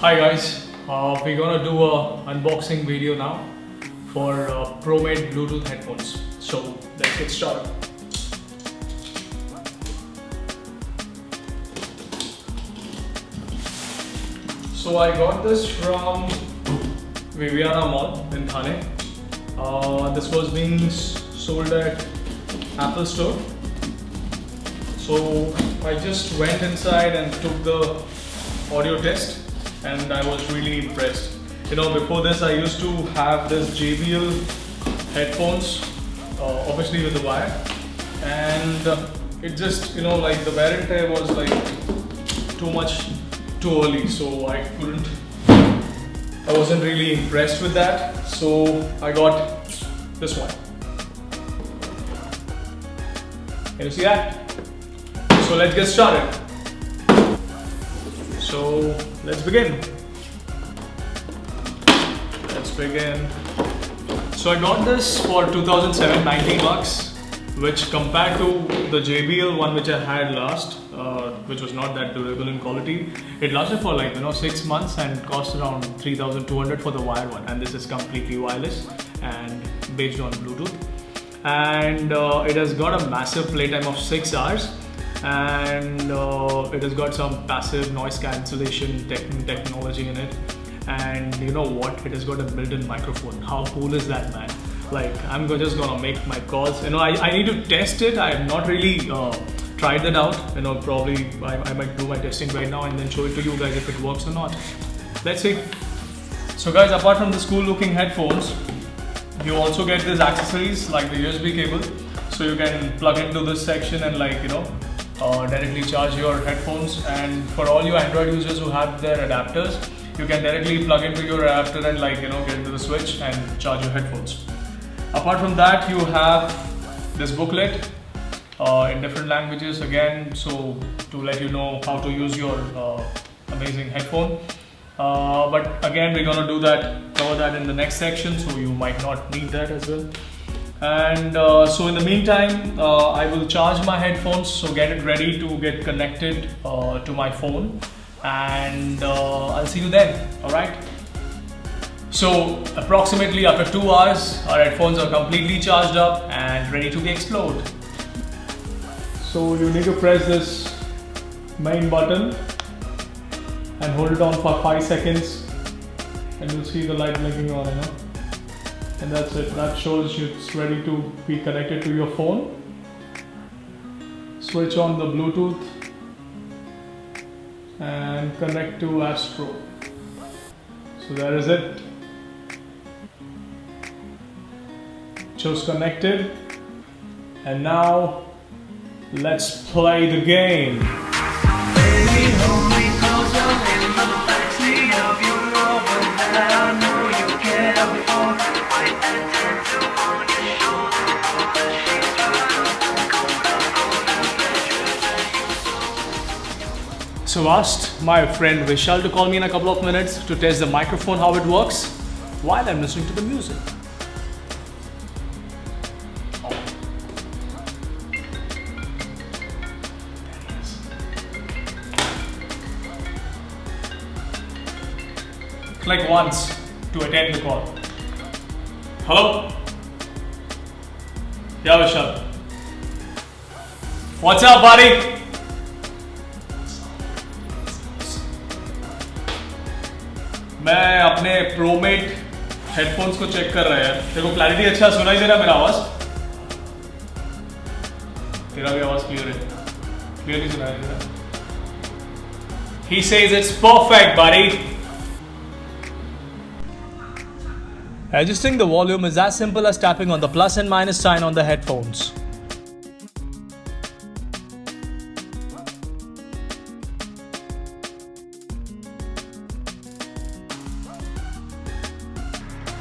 Hi guys, we're gonna do a unboxing video now for ProMate Bluetooth headphones. So let's get started. So I got this from Viviana Mall in Thane. This was being sold at Apple Store. So I just went inside and took the audio test, and I was really impressed. You know, before this I used to have this JBL headphones, obviously with the wire, and it just, you know, like the wear and tear was like too early, so I wasn't really impressed with that, so I got this one. Can you see that? So let's get started. So let's begin. So I got this for 2007, 90 bucks, which compared to the JBL one which I had last, which was not that durable in quality, it lasted for 6 months and cost around 3,200 for the wired one, and this is completely wireless and based on Bluetooth, and it has got a massive playtime of 6 hours. And it has got some passive noise cancellation technology in it, and you know what, it has got a built-in microphone. How cool is that, man? Like, I'm just gonna make my calls. You know, I need to test it. I have not really tried that out. You know, probably I might do my testing right now and then show it to you guys if it works or not. Let's see. So guys, apart from the cool looking headphones, you also get these accessories like the USB cable, so you can plug into this section and directly charge your headphones. And for all you Android users who have their adapters, you can directly plug into your adapter and get into the switch and charge your headphones. Apart from that, you have this booklet in different languages again, so to let you know how to use your amazing headphone. But again, we're gonna cover that in the next section, so you might not need that as well. And so in the meantime, I will charge my headphones, so get it ready to get connected to my phone, and I'll see you then. Alright, so approximately after 2 hours, our headphones are completely charged up and ready to be explored. So you need to press this main button and hold it on for 5 seconds, and you'll see the light blinking on, and that's it. That shows it's ready to be connected to your phone. Switch on the Bluetooth and connect to Astro. So there is it. Just connected, and now let's play the game. Baby, hold me closer in the backseat of your Rover that I know you care for. Wipe that tattoo on your shoulder, all the shades right up. So asked my friend Vishal to call me in a couple of minutes to test the microphone, how it works, while I'm listening to the music. Click once to attend the call. Hello? Yeah, Vishal. What's up, buddy? मैं अपने ProMate headphones को check कर रहा है। तेरे को clarity अच्छा सुनाई दे रहा है मेरा आवाज? तेरा भी आवाज क्लियर है? क्लियरली सुनाई दे रहा है? He says it's perfect, buddy. Adjusting the volume is as simple as tapping on the plus and minus sign on the headphones.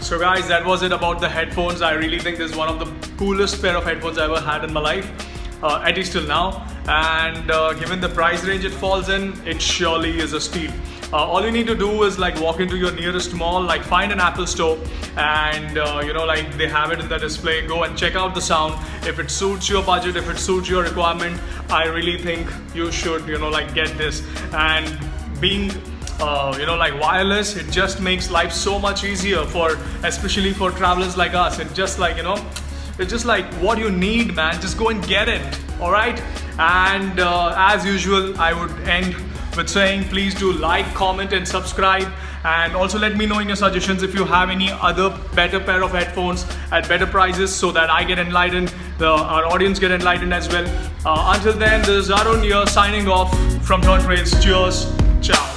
So guys, that was it about the headphones. I really think this is one of the coolest pair of headphones I ever had in my life, at least till now. And given the price range it falls in, it surely is a steal. All you need to do is walk into your nearest mall, find an Apple store, and they have it in the display. Go and check out the sound. If it suits your budget, if it suits your requirement, I really think you should get this. And being like wireless, it just makes life so much easier for, especially for travelers like us. It just like, it's just like what you need, man. Just go and get it. All right. And as usual, I would end with saying, please do like, comment, and subscribe. And also let me know in your suggestions if you have any other better pair of headphones at better prices, so that I get enlightened, our audience get enlightened as well. Until then, this is Arun here signing off from Turn Trails. Cheers. Ciao.